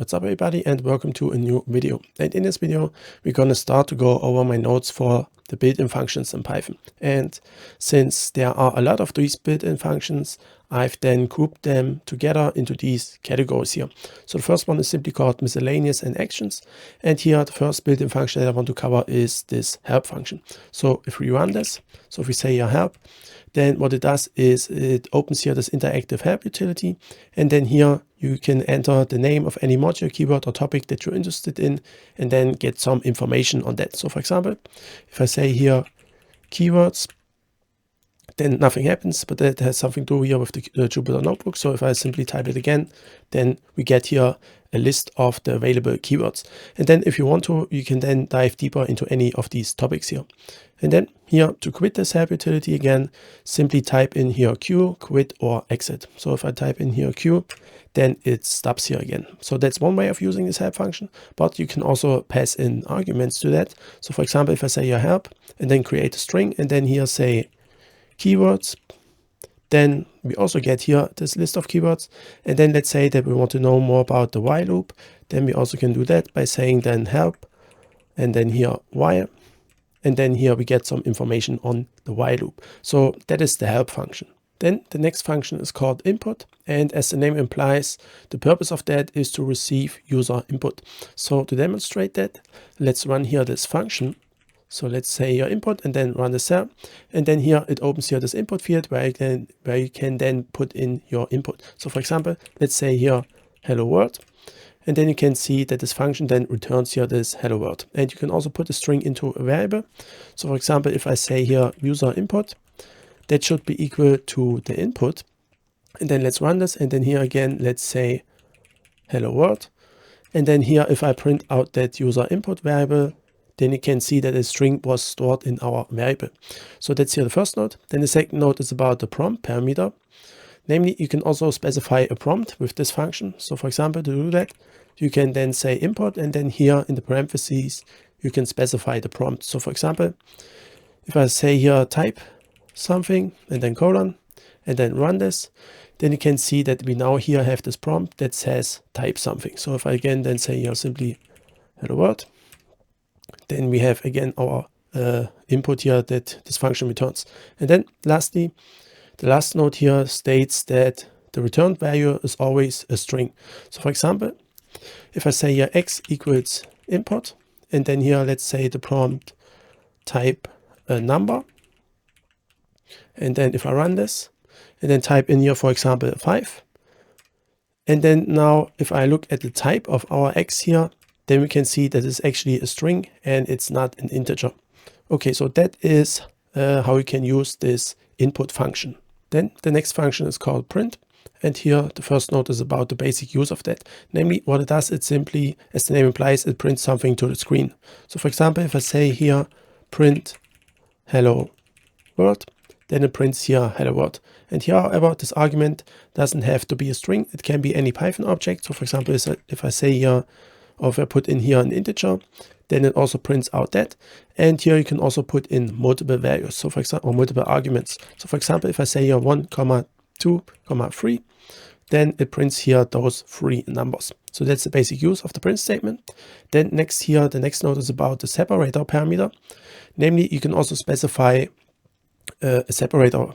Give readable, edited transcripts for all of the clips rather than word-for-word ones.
What's up everybody and welcome to a new video. And in this video we're going to start to go over my notes for the built-in functions in Python. And since there are a lot of these built-in functions, I've then grouped them together into these categories here. So the first one is simply called miscellaneous and actions. And here the first built-in function that I want to cover is this help function. So if we run this, so if we say here help, then what it does is it opens here this interactive help utility, and then here you can enter the name of any module, keyword or topic that you're interested in, and then get some information on that. So for example, if I say here keywords, then nothing happens, but that has something to do here with the Jupyter notebook. So if I simply type it again, then we get here a list of the available keywords. And then if you want to, you can then dive deeper into any of these topics here. And then here to quit this help utility again, simply type in here Q, quit or exit. So if I type in here Q, then it stops here again. So that's one way of using this help function, but you can also pass in arguments to that. So for example, if I say here help and then create a string and then here say keywords, then we also get here this list of keywords. And then let's say that we want to know more about the while loop. Then we also can do that by saying then help and then here while. And then here we get some information on the while loop. So that is the help function. Then the next function is called input. And as the name implies, the purpose of that is to receive user input. So to demonstrate that, let's run here this function. So let's say your input and then run the cell. And then here it opens here this input field where you can then put in your input. So for example, let's say here hello world. And then you can see that this function then returns here this hello world. And you can also put a string into a variable. So for example, if I say here user input, that should be equal to the input. And then let's run this. And then here again, let's say hello world. And then here, if I print out that user input variable, then you can see that a string was stored in our variable. So that's here the first node. Then the second node is about the prompt parameter. Namely, you can also specify a prompt with this function. So for example, to do that, you can then say input, and then here in the parentheses, you can specify the prompt. So for example, if I say here type something and then colon, and then run this, then you can see that we now here have this prompt that says type something. So if I again then say here simply hello world, then we have again our input here that this function returns. And then lastly, the last node here states that the returned value is always a string. So for example, if I say here x equals input, and then here let's say the prompt type a number, and then if I run this and then type in here, for example, 5, and then now if I look at the type of our x here, then we can see that it's actually a string and it's not an integer. Okay, so that is how you can use this input function. Then the next function is called print. And here the first note is about the basic use of that. Namely, what it does, it simply, as the name implies, it prints something to the screen. So for example, if I say here print hello world, then it prints here hello world. And here, however, this argument doesn't have to be a string. It can be any Python object. So for example, if I say here, or if I put in here an integer, then it also prints out that. And here you can also put in multiple values. So for example, or multiple arguments. So for example, if I say here 1, 2, 3, then it prints here those 3 numbers. So that's the basic use of the print statement. Then next here, the next note is about the separator parameter. Namely, you can also specify a separator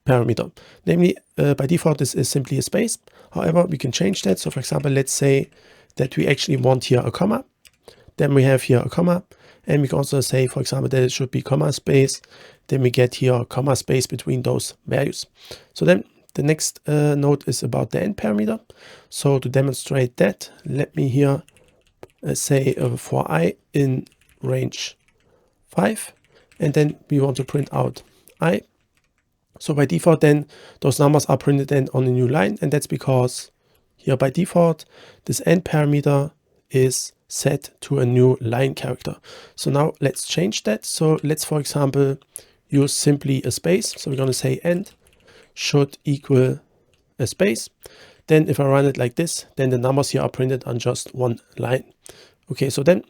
parameter. Namely, by default, this is simply a space. However, we can change that. So for example, let's say that we actually want here a comma. Then we have here a comma. And we can also say, for example, that it should be comma space. Then we get here a comma space between those values. So then the next node is about the end parameter. So to demonstrate that, let me here say for I in range 5. And then we want to print out I. So by default, then those numbers are printed then on a new line. And that's because here by default, this end parameter is set to a new line character. So now let's change that. So let's, for example, use simply a space. So we're going to say end should equal a space. Then if I run it like this, then the numbers here are printed on just one line. Okay, so then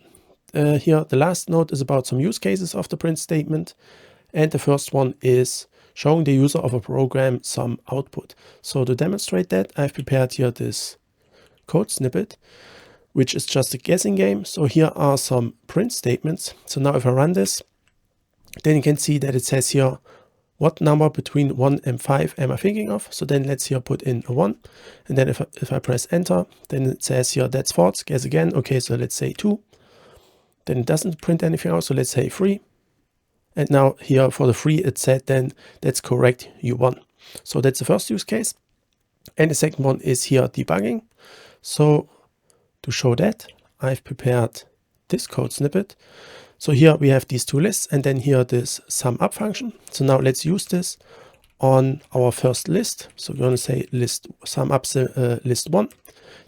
here the last note is about some use cases of the print statement. And the first one is showing the user of a program some output. So to demonstrate that, I've prepared here this code snippet. which is just a guessing game. So here are some print statements. So now if I run this, then you can see that it says here, what number between 1 and 5 am I thinking of? So then let's here put in a 1. And then if I press enter, then it says here, that's false, guess again. Okay, so let's say 2. Then it doesn't print anything out, so let's say 3. And now here for the 3, it said then that's correct, you won. So that's the first use case. And the second one is here debugging. So to show that, I've prepared this code snippet. So here we have these two lists, and then here this sum up function. So now let's use this on our first list. So we're going to say list sum up list 1.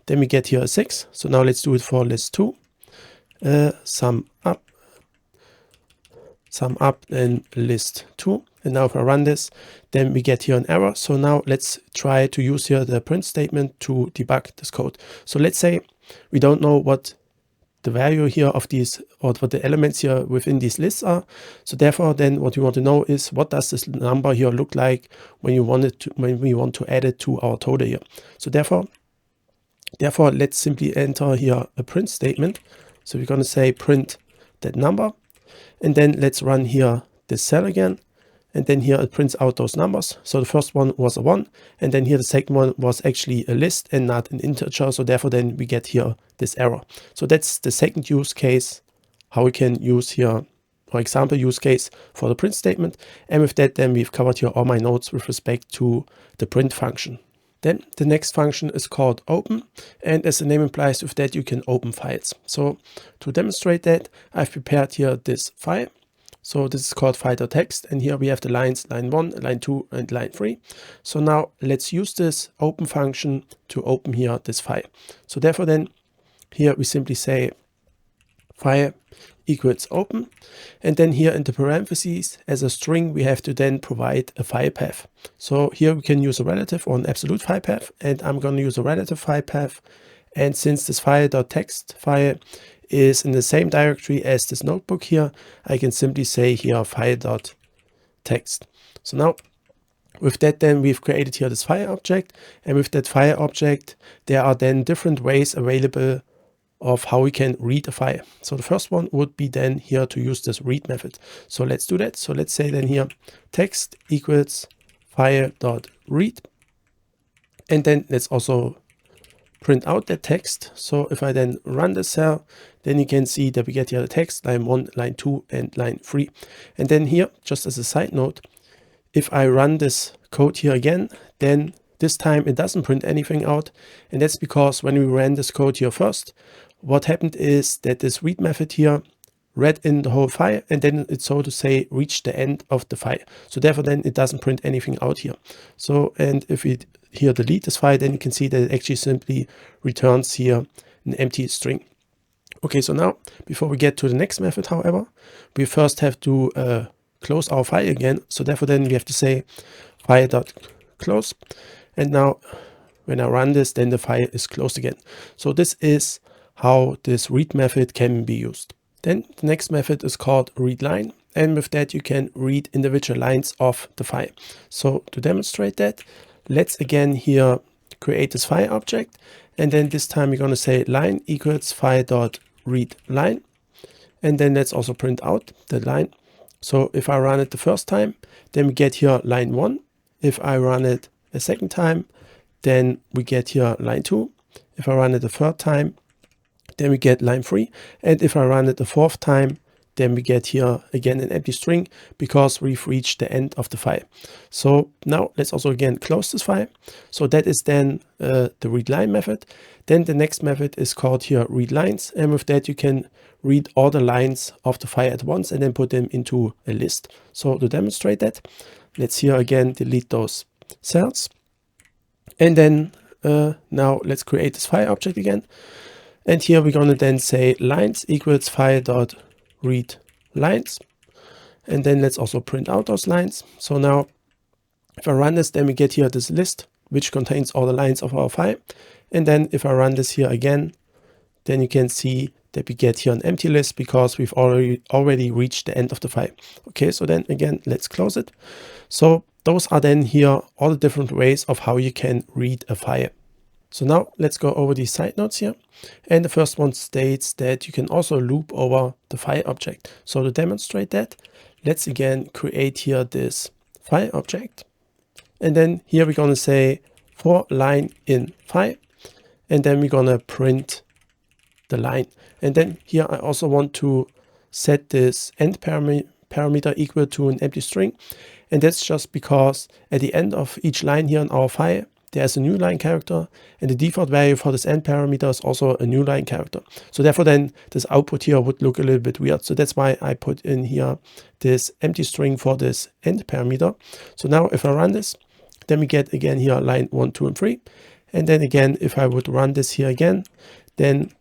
Then we get here a 6. So now let's do it for list 2. Sum up and list 2. And now if I run this, then we get here an error. So now let's try to use here the print statement to debug this code. So let's say we don't know what the value here of these, or what the elements here within these lists are. So therefore then what we want to know is, what does this number here look like when we want to add it to our total here. So therefore let's simply enter here a print statement. So we're going to say print that number, and then let's run here this cell again. And then here it prints out those numbers. So the first one was a 1, and then here the second one was actually a list and not an integer. So therefore then we get here this error. So that's the second use case, how we can use here, or example use case for the print statement. And with that, then we've covered here all my notes with respect to the print function. Then the next function is called open, and as the name implies, with that you can open files. So to demonstrate that, I've prepared here this file. So this is called file.txt, and here we have the lines line 1, line 2, and line 3. So now let's use this open function to open here this file. So therefore then here we simply say file equals open, and then here in the parentheses as a string we have to then provide a file path. So here we can use a relative or an absolute file path, and I'm going to use a relative file path. And since this file.txt file is in the same directory as this notebook here, I can simply say here file.txt. So now with that, then we've created here this file object, and with that file object there are then different ways available of how we can read a file. So the first one would be then here to use this read method. So let's do that. So let's say then here text equals file.read, and then let's also print out that text. So if I then run the cell, then you can see that we get here the text line 1, line 2, and line 3. And then here, just as a side note, if I run this code here again, then this time it doesn't print anything out. And that's because when we ran this code here first, what happened is that this read method here read in the whole file, and then it, so to say, reached the end of the file. So therefore then it doesn't print anything out here. So, and if we here delete this file, then you can see that it actually simply returns here an empty string. Okay, so now before we get to the next method, however, we first have to close our file again. So therefore then we have to say file.close, and now when I run this, then the file is closed again. So this is how this read method can be used. Then the next method is called readLine, and with that you can read individual lines of the file. So to demonstrate that, let's again here create this file object, and then this time we're going to say line equals file.readLine, and then let's also print out the line. So if I run it the first time, then we get here line 1. If I run it a second time, then we get here line 2. If I run it the third time, then we get line 3. And if I run it the fourth time, then we get here again an empty string, because we've reached the end of the file. So now let's also again close this file. So that is then the readLine method. Then the next method is called here readLines, and with that you can read all the lines of the file at once and then put them into a list. So to demonstrate that, let's here again delete those cells, and then now let's create this file object again. And here we're going to then say lines equals file.read lines, and then let's also print out those lines. So now if I run this, then we get here this list which contains all the lines of our file. And then if I run this here again, then you can see that we get here an empty list, because we've already reached the end of the file. Okay, so then again, let's close it. So those are then here all the different ways of how you can read a file. So now let's go over these side notes here. And the first one states that you can also loop over the file object. So to demonstrate that, let's again create here this file object. And then here we're going to say for line in file. And then we're going to print the line. And then here I also want to set this end parameter equal to an empty string. And that's just because at the end of each line here in our file, there's a new line character, and the default value for this end parameter is also a new line character. So therefore then this output here would look a little bit weird. So that's why I put in here this empty string for this end parameter. So now if I run this, then we get again here line 1, 2, and 3. And then again, if I would run this here again, then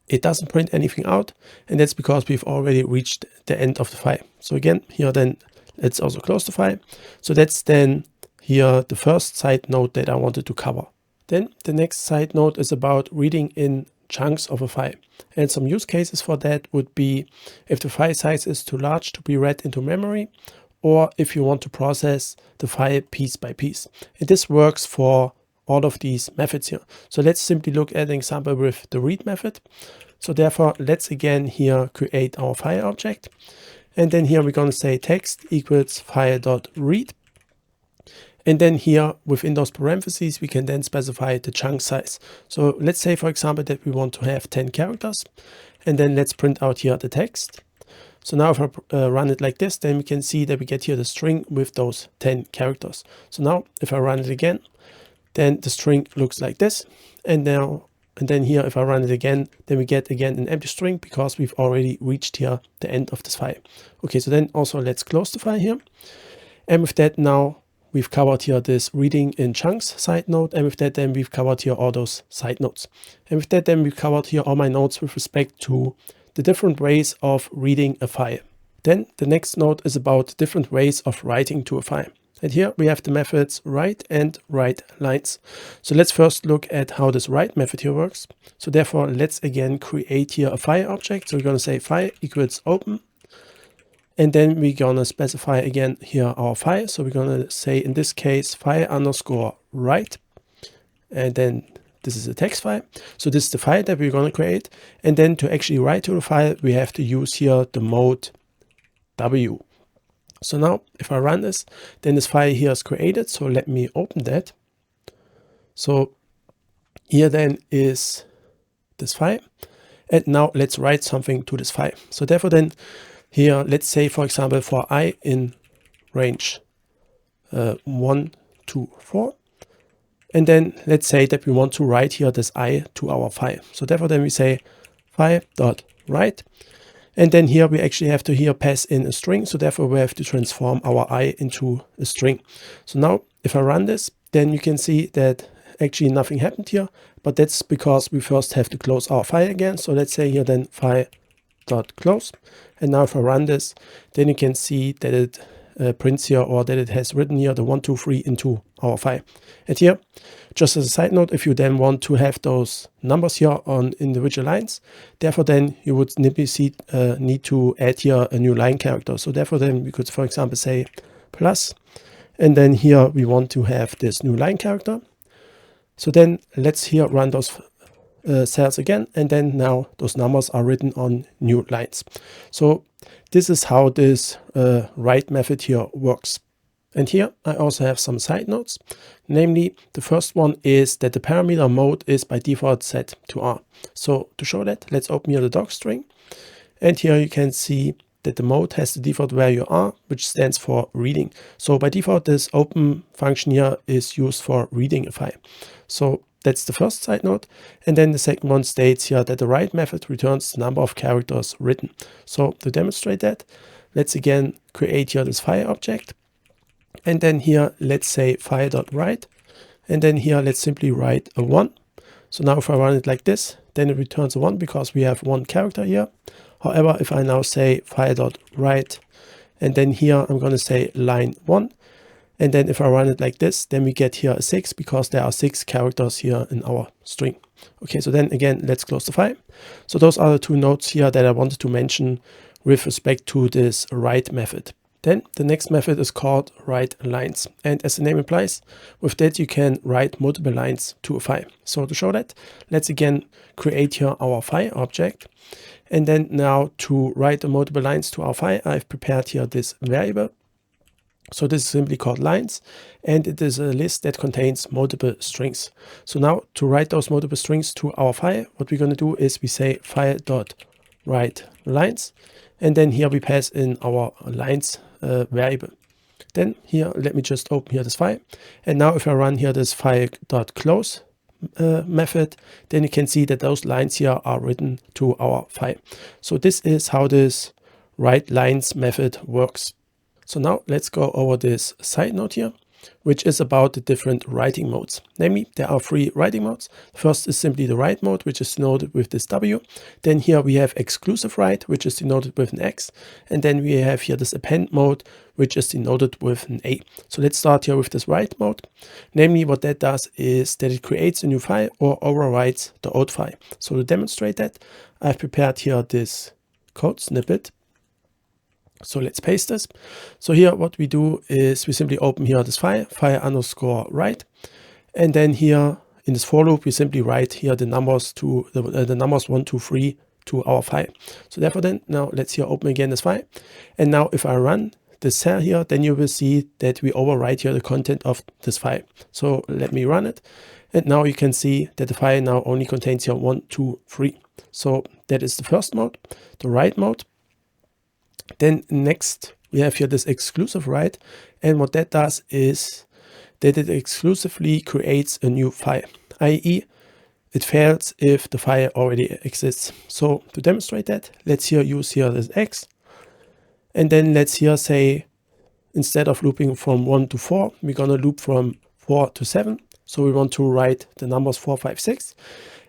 it doesn't print anything out. And that's because we've already reached the end of the file. So again, here then let's also close the file. So that's then here the first side note that I wanted to cover. Then the next side note is about reading in chunks of a file. And some use cases for that would be if the file size is too large to be read into memory, or if you want to process the file piece by piece. And this works for all of these methods here. So let's simply look at an example with the read method. So therefore, let's again here create our file object. And then here we're going to say text equals file.read. And then here within those parentheses, we can then specify the chunk size. So let's say, for example, that we want to have 10 characters. And then let's print out here the text. So now if I run it like this, then we can see that we get here the string with those 10 characters. So now if I run it again, then the string looks like this. And then here, if I run it again, then we get again an empty string because we've already reached here the end of this file. Okay, so then also let's close the file here. And with that now, we've covered here this reading in chunks side note. And with that, then we've covered here all those side notes. And with that, then we've covered here all my notes with respect to the different ways of reading a file. Then the next note is about different ways of writing to a file. And here we have the methods write and write lines. So let's first look at how this write method here works. So therefore, let's again create here a file object. So we're going to say file equals open. And then we're going to specify again here our file. So we're going to say in this case file underscore write. And then this is a text file. So this is the file that we're going to create. And then to actually write to the file, we have to use here the mode W. So now if I run this, then this file here is created. So let me open that. So here then is this file. And now let's write something to this file. So therefore then here, let's say, for example, for I in range 1, 2, 4. And then let's say that we want to write here this I to our file. So therefore then we say file.write. And then here we actually have to here pass in a string. So therefore we have to transform our I into a string. So now if I run this, then you can see that actually nothing happened here. But that's because we first have to close our file again. So let's say here then file.close. And now if I run this, then you can see that it prints here, or that it has written here the 1, 2, 3 into our file. And here, just as a side note, if you then want to have those numbers here on individual lines, therefore then you would need to add here a new line character. So therefore then we could, for example, say plus, and then here we want to have this new line character. So then let's here run those cells again, and then now those numbers are written on new lines. So this is how this write method here works. And here I also have some side notes. Namely, the first one is that the parameter mode is by default set to R. So to show that, let's open here the doc string. And here you can see that the mode has the default value R, which stands for reading. So by default, this open function here is used for reading a file. So that's the first side note. And then the second one states here that the write method returns the number of characters written. So to demonstrate that, let's again create here this file object. And then here, let's say file.write. And then here, let's simply write a 1. So now if I run it like this, then it returns a 1 because we have one character here. However, if I now say file.write, and then here I'm going to say line 1. And then if I run it like this, then we get here a 6 because there are 6 characters here in our string. Okay, so then again, let's close the file. So those are the two notes here that I wanted to mention with respect to this write method. Then the next method is called write lines. And as the name implies, with that you can write multiple lines to a file. So to show that, let's again create here our file object. And then now to write the multiple lines to our file, I've prepared here this variable. So this is simply called lines, and it is a list that contains multiple strings. So now to write those multiple strings to our file, what we're going to do is we say file.write lines, and then here we pass in our lines variable. Then here, let me just open here this file. And now if I run here this file.close method, then you can see that those lines here are written to our file. So this is how this write lines method works. So now let's go over this side note here, which is about the different writing modes. Namely, there are 3 writing modes. First is simply the write mode, which is denoted with this W. Then here we have exclusive write, which is denoted with an X. And then we have here this append mode, which is denoted with an A. So let's start here with this write mode. Namely, what that does is that it creates a new file or overwrites the old file. So to demonstrate that, I've prepared here this code snippet. So let's paste this. So here what we do is we simply open here this file_write, and then here in this for loop we simply write here the numbers to the numbers 1, 2, 3 to our file. So therefore then now let's here open again this file, and now if I run this cell here, then you will see that we overwrite here the content of this file. So let me run it, and now you can see that the file now only contains here 1, 2, 3. So that is the first mode, the write mode. Then next we have here this exclusive write, and what that does is that it exclusively creates a new file, i.e. it fails if the file already exists. So to demonstrate that, let's here use here this X, and then let's here say instead of looping from 1 to 4, we're gonna loop from 4 to 7. So we want to write the numbers 4, 5, 6.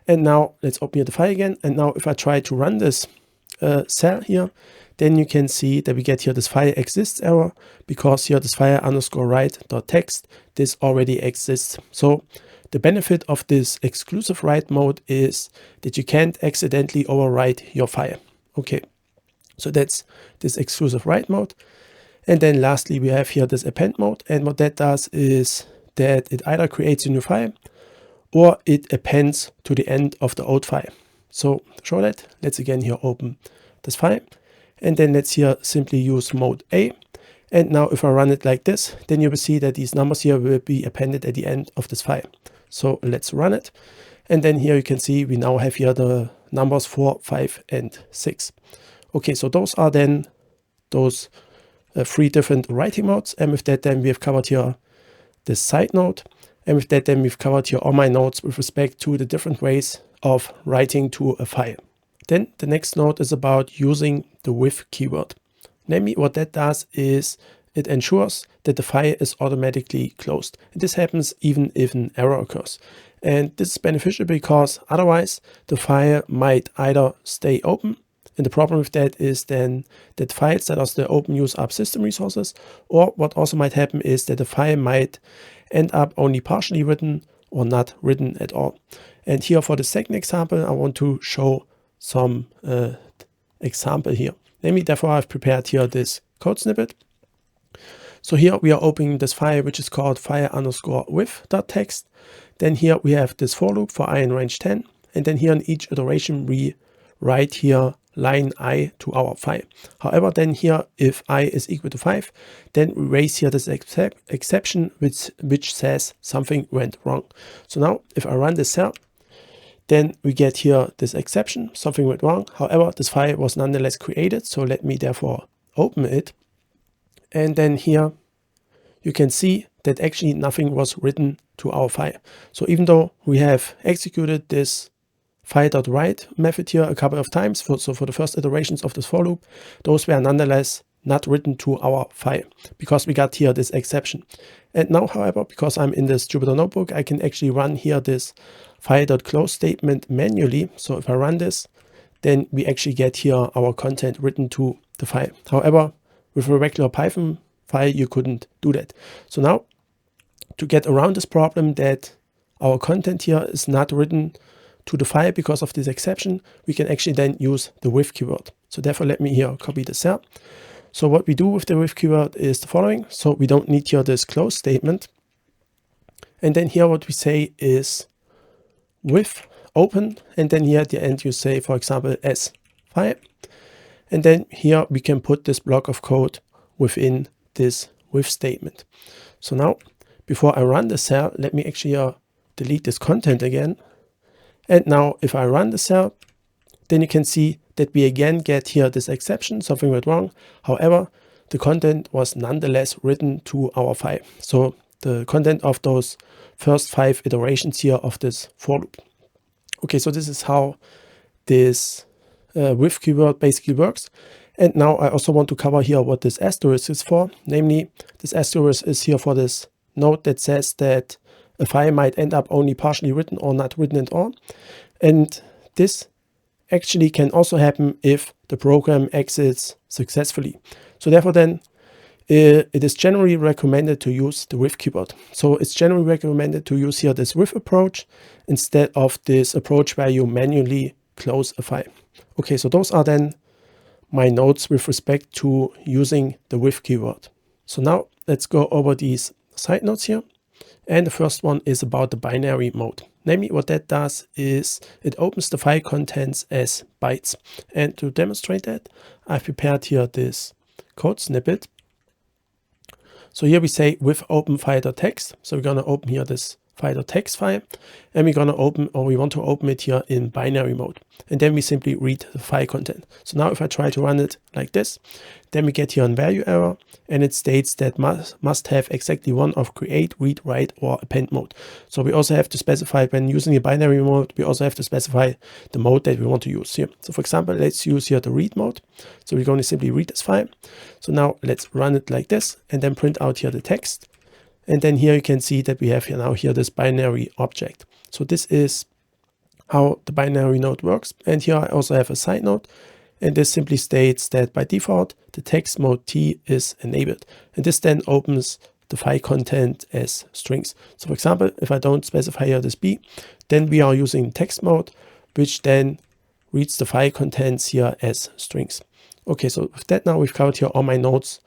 And now let's open here the file again, and now if I try to run this cell here, then you can see that we get here this file exists error, because here this file_write.txt, this already exists. So the benefit of this exclusive write mode is that you can't accidentally overwrite your file. Okay, so that's this exclusive write mode. And then lastly, we have here this append mode, and what that does is that it either creates a new file or it appends to the end of the old file. So to show that, let's again here open this file, and then let's here simply use mode A. And now if I run it like this, then you will see that these numbers here will be appended at the end of this file. So let's run it. And then here you can see we now have here the numbers 4, 5, and 6. Okay, so those are then those 3 different writing modes. And with that then we have covered here this side note. And with that then we've covered here all my notes with respect to the different ways of writing to a file. Then the next note is about using the with keyword. Namely, what that does is it ensures that the file is automatically closed. And this happens even if an error occurs. And this is beneficial because otherwise the file might either stay open, and the problem with that is then that files that are still open use up system resources, or what also might happen is that the file might end up only partially written or not written at all. And here for the second example, I want to show some example here. Namely, therefore I've prepared here this code snippet. So here we are opening this file, which is called file_with.txt. Then here we have this for loop for I in range 10. And then here in each iteration, we write here line I to our file. However, then here, if I is equal to 5, then we raise here this exception, which says something went wrong. So now if I run this cell, then we get here this exception, something went wrong. However, this file was nonetheless created. So let me therefore open it. And then here you can see that actually nothing was written to our file. So even though we have executed this file.write method here a couple of times, for the first iterations of this for loop, those were nonetheless not written to our file because we got here this exception. And now, however, because I'm in this Jupyter Notebook, I can actually run here this file.close statement manually. So if I run this, then we actually get here our content written to the file. However, with a regular Python file, you couldn't do that. So now, to get around this problem that our content here is not written to the file because of this exception, we can actually then use the with keyword. So therefore, let me here copy this cell. So what we do with the with keyword is the following. So we don't need here this close statement. And then here what we say is with open, and then here at the end you say, for example, s file. And then here we can put this block of code within this with statement. So now, before I run the cell, let me actually delete this content again. And now if I run the cell, then you can see that we again get here this exception, something went wrong. However, the content was nonetheless written to our file. So the content of those first 5 iterations here of this for loop. Okay, so this is how this with keyword basically works. And now I also want to cover here what this asterisk is for. Namely, this asterisk is here for this note that says that a file might end up only partially written or not written at all. And this actually can also happen if the program exits successfully. So therefore then it is generally recommended to use the with keyword. So it's generally recommended to use here this with approach instead of this approach where you manually close a file. Okay, so those are then my notes with respect to using the with keyword. So now let's go over these side notes here. And the first one is about the binary mode. Namely, what that does is it opens the file contents as bytes. And to demonstrate that, I've prepared here this code snippet. So here we say with open file.txt. So we're going to open here this file.txt file, and we're going to open, or we want to open it here in binary mode. And then we simply read the file content. So now if I try to run it like this, then we get here a value error, and it states that must have exactly one of create, read, write, or append mode. So we also have to specify, when using a binary mode, we also have to specify the mode that we want to use here. So for example, let's use here the read mode. So we're going to simply read this file. So now let's run it like this, and then print out here the text. And then here you can see that we have here this binary object. So this is how the binary node works. And here I also have a side note. And this simply states that by default, the text mode T is enabled. And this then opens the file content as strings. So for example, if I don't specify here this B, then we are using text mode, which then reads the file contents here as strings. Okay, so with that now we've covered here all my notes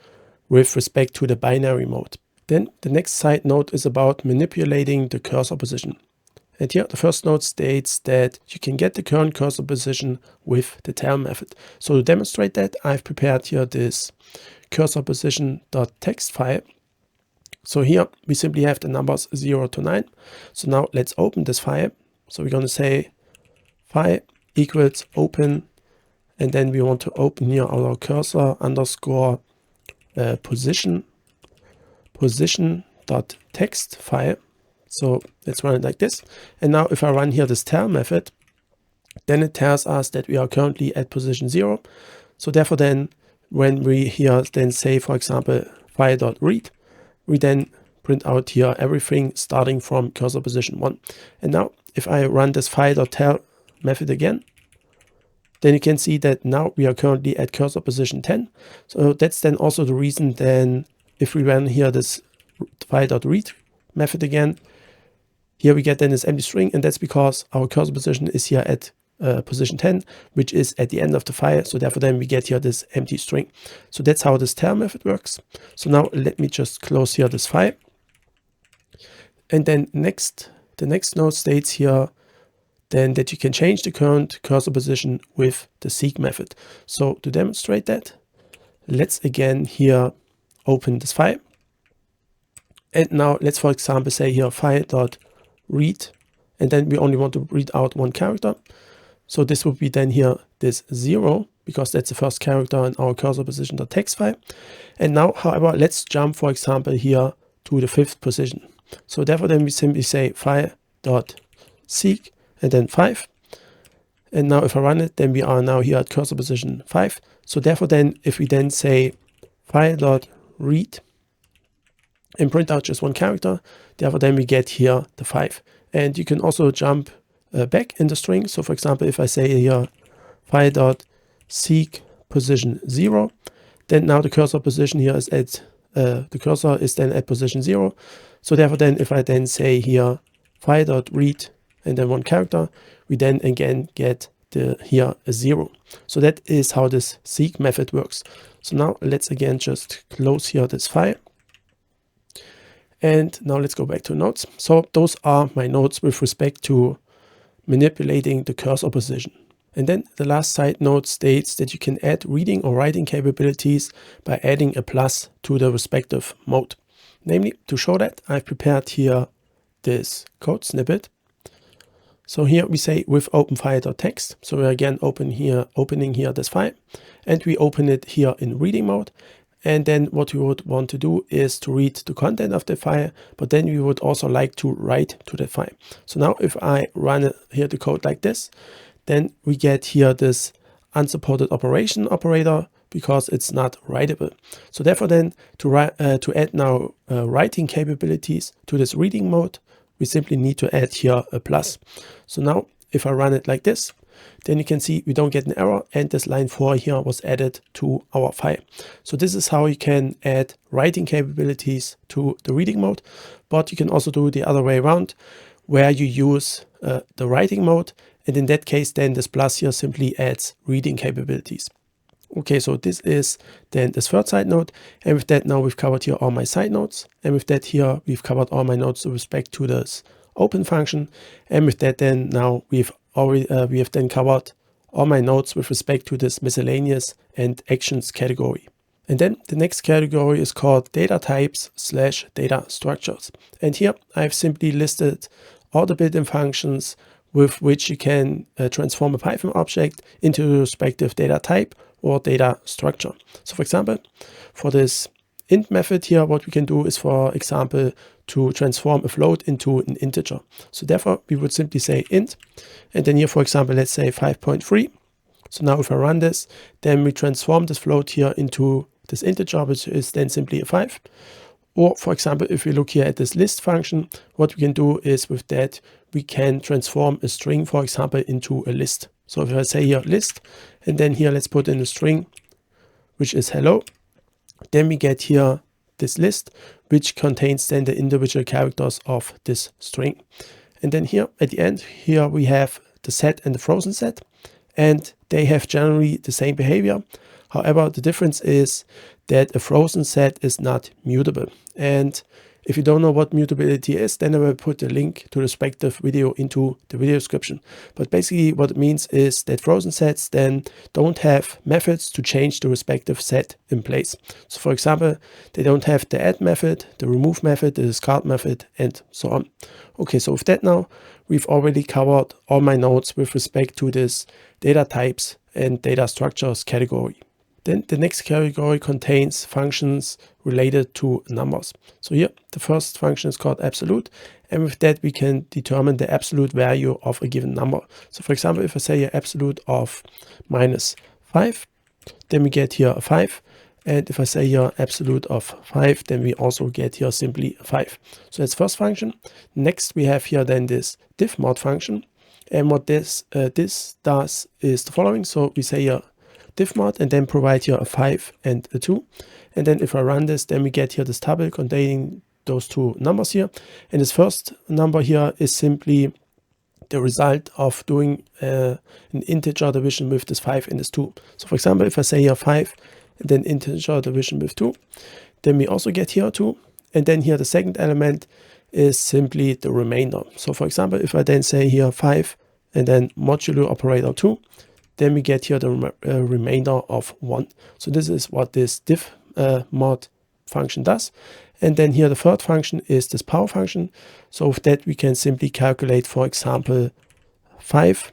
with respect to the binary mode. Then the next side note is about manipulating the cursor position. And here the first note states that you can get the current cursor position with the tell method. So to demonstrate that, I've prepared here this cursor position.txt file. So here we simply have the numbers 0 to 9. So now let's open this file. So we're going to say file equals open, and then we want to open here our cursor underscore position.txt file. So let's run it like this. And now if I run here this tell method, then it tells us that we are currently at position 0. So therefore then when we here then say, for example, file.read, we then print out here everything starting from cursor position 1. And now if I run this file.tell method again, then you can see that now we are currently at cursor position 10. So that's then also the reason then if we run here this file.read method again, here we get then this empty string, and that's because our cursor position is here at position 10, which is at the end of the file. So therefore then we get here this empty string. So that's how this tell method works. So now let me just close here this file. And then the next note states here then that you can change the current cursor position with the seek method. So to demonstrate that, let's again here open this file. And now let's, for example, say here file.read, and then we only want to read out one character. So this would be then here this 0, because that's the first character in our cursor position.txt file. And now, however, let's jump, for example, here to the 5th position. So therefore then we simply say file.seek and then 5. And now if I run it, then we are now here at cursor position 5. So therefore then if we then say file.read and print out just one character, therefore then we get here the 5. And you can also jump back in the string. So for example, if I say here file.seek position 0, then now the cursor position here is at the cursor is then at position 0. So therefore then if I then say here file.read and then one character, we then again get here a 0. So that is how this seek method works. So now let's again just close here this file. And now let's go back to nodes. So those are my nodes with respect to manipulating the cursor position. And then the last side note states that you can add reading or writing capabilities by adding a plus to the respective mode. Namely, to show that, I've prepared here this code snippet. So here we say with openfile.txt. So we're again opening here this file, and we open it here in reading mode. And then what we would want to do is to read the content of the file, but then we would also like to write to the file. So now if I run here the code like this, then we get here this unsupported operation operator because it's not writable. So therefore then to add now writing capabilities to this reading mode, we simply need to add here a plus. So now if I run it like this, then you can see we don't get an error, and this line 4 here was added to our file. So this is how you can add writing capabilities to the reading mode, but you can also do the other way around, where you use the writing mode, and in that case then this plus here simply adds reading capabilities. Okay, so this is then this third side node, and with that now we've covered here all my side nodes, and with that here we've covered all my nodes with respect to this open function, and with that then now we have then covered all my nodes with respect to this miscellaneous and actions category. And then the next category is called data types / data structures. And here I've simply listed all the built-in functions with which you can transform a Python object into the respective data type or data structure. So for example, for this int method here, what we can do is, for example, to transform a float into an integer. So therefore we would simply say int, and then here, for example, let's say 5.3. So now if I run this, then we transform this float here into this integer, which is then simply a 5. Or for example, if we look here at this list function, what we can do is with that, we can transform a string, for example, into a list. So if I say here list, and then here let's put in a string, which is hello, then we get here this list, which contains then the individual characters of this string. And then here at the end, here we have the set and the frozen set, and they have generally the same behavior. However, the difference is that a frozen set is not mutable. And if you don't know what mutability is, then I will put a link to the respective video into the video description. But basically what it means is that frozen sets then don't have methods to change the respective set in place. So for example, they don't have the add method, the remove method, the discard method, and so on. Okay, so with that now, we've already covered all my nodes with respect to this data types and data structures category. Then the next category contains functions related to numbers. So here the first function is called absolute, and with that we can determine the absolute value of a given number. So for example, if I say here absolute of -5, then we get here a 5. And if I say here absolute of 5, then we also get here simply a 5. So that's first function. Next we have here then this divmod function. And what this does is the following. So we say here divmod and then provide here a 5 and a 2. And then if I run this, then we get here this table containing those two numbers here. And this first number here is simply the result of doing an integer division with this 5 and this 2. So for example, if I say here 5 and then integer division with 2, then we also get here 2. And then here the second element is simply the remainder. So for example, if I then say here 5 and then modulo operator 2, then we get here the remainder of 1. So this is what this divmod function does. And then here the third function is this power function. So with that we can simply calculate, for example, 5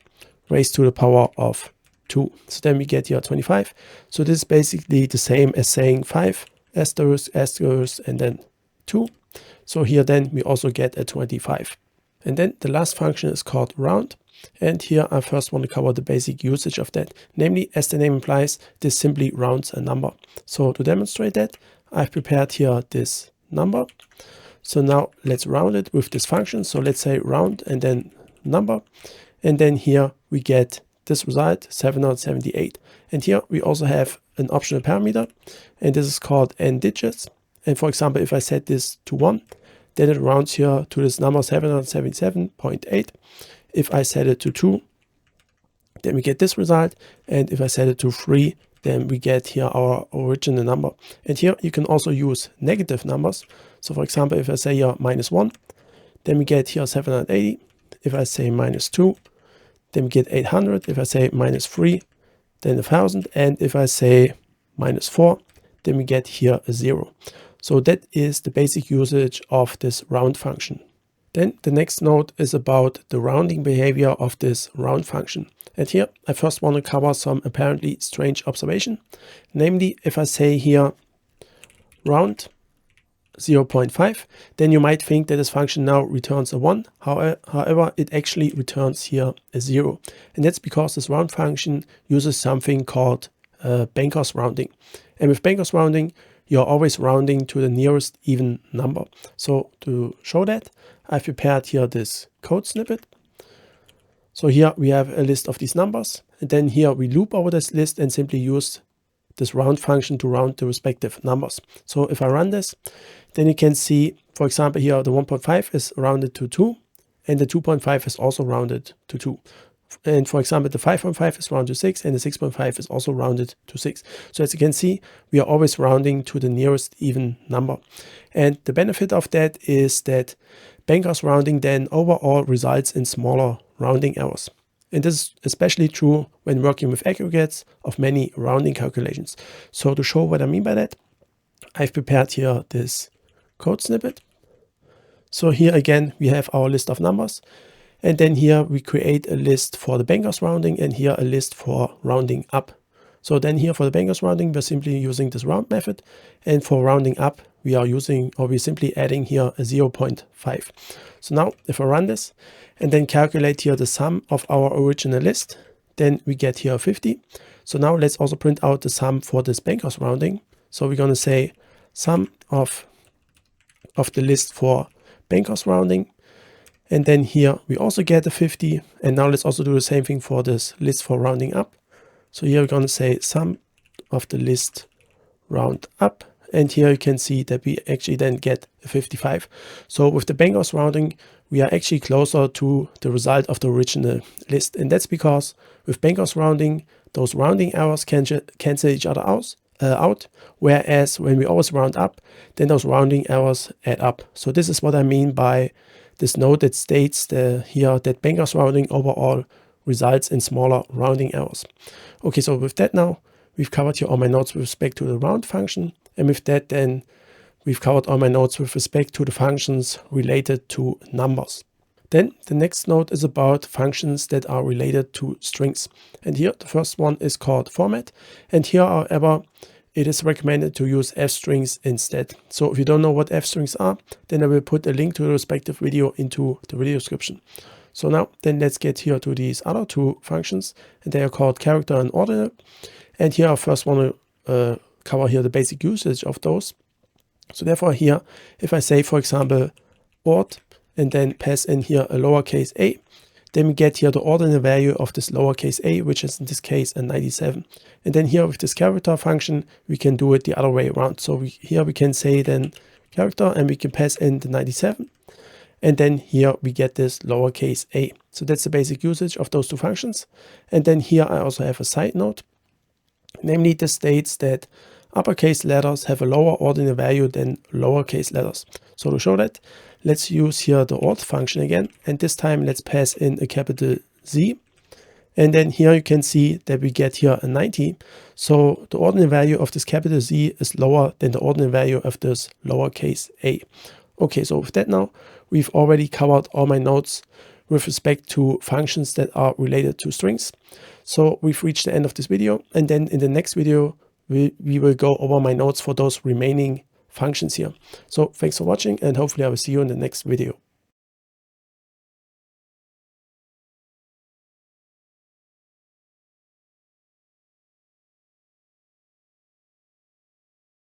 raised to the power of 2. So then we get here 25. So this is basically the same as saying 5 asterisk and then 2. So here then we also get a 25. And then the last function is called round. And here I first want to cover the basic usage of that. Namely, as the name implies, this simply rounds a number. So to demonstrate that, I've prepared here this number. So now let's round it with this function. So let's say round and then number. And then here we get this result, 778. And here we also have an optional parameter, and this is called n digits. And for example, if I set this to 1, then it rounds here to this number 777.8. If I set it to 2, then we get this result. And if I set it to 3, then we get here our original number. And here you can also use negative numbers. So for example, if I say here -1, then we get here 780. If I say -2, then we get 800. If I say -3, then 1000. And if I say -4, then we get here a 0. So that is the basic usage of this round function. Then the next note is about the rounding behavior of this round function. And here I first want to cover some apparently strange observation. Namely, if I say here round 0.5, then you might think that this function now returns a 1. However, it actually returns here a 0. And that's because this round function uses something called Banker's rounding. And with Banker's rounding, you're always rounding to the nearest even number. So to show that, I've prepared here this code snippet. So here we have a list of these numbers. And then here we loop over this list and simply use this round function to round the respective numbers. So if I run this, then you can see, for example, here the 1.5 is rounded to 2 and the 2.5 is also rounded to 2. And for example, the 5.5 is rounded to 6 and the 6.5 is also rounded to 6. So as you can see, we are always rounding to the nearest even number. And the benefit of that is that Banker's rounding then overall results in smaller rounding errors. And this is especially true when working with aggregates of many rounding calculations. So to show what I mean by that, I've prepared here this code snippet. So here again, we have our list of numbers. And then here we create a list for the Banker's rounding and here a list for rounding up. So then here for the Banker's rounding, we're simply using this round method. And for rounding up, we're simply adding here a 0.5. So now if I run this and then calculate here the sum of our original list, then we get here 50. So now let's also print out the sum for this Banker's rounding. So we're going to say sum of the list for Banker's rounding. And then here we also get a 50. And now let's also do the same thing for this list for rounding up. So here we're going to say sum of the list round up. And here you can see that we actually then get a 55. So with the Banker's rounding, we are actually closer to the result of the original list. And that's because with Banker's rounding, those rounding errors cancel each other out. Whereas when we always round up, then those rounding errors add up. So this is what I mean by this note that states here that Banker's rounding overall results in smaller rounding errors. Okay, so with that now, we've covered here all my notes with respect to the round function. And with that, then we've covered all my notes with respect to the functions related to numbers. Then the next note is about functions that are related to strings. And here the first one is called format. And here, however, it is recommended to use f strings instead. So if you don't know what f strings are, then I will put a link to the respective video into the video description. So now then let's get here to these other two functions, and they are called character and ordinal. And here I first want to cover here the basic usage of those. So therefore here, if I say, for example, ord, and then pass in here a lowercase a, then we get here the ordinal value of this lowercase a, which is in this case a 97. And then here with this character function, we can do it the other way around. So here we can say then character and we can pass in the 97. And then here we get this lowercase a. So that's the basic usage of those two functions. And then here I also have a side note. Namely, this states that uppercase letters have a lower ordinal value than lowercase letters. So to show that, let's use here the ord function again. And this time let's pass in a capital Z. And then here you can see that we get here a 90. So the ordinal value of this capital Z is lower than the ordinal value of this lowercase a. Okay, so with that now, we've already covered all my notes with respect to functions that are related to strings. So we've reached the end of this video. And then in the next video, we will go over my notes for those remaining functions here. So thanks for watching and hopefully I will see you in the next video.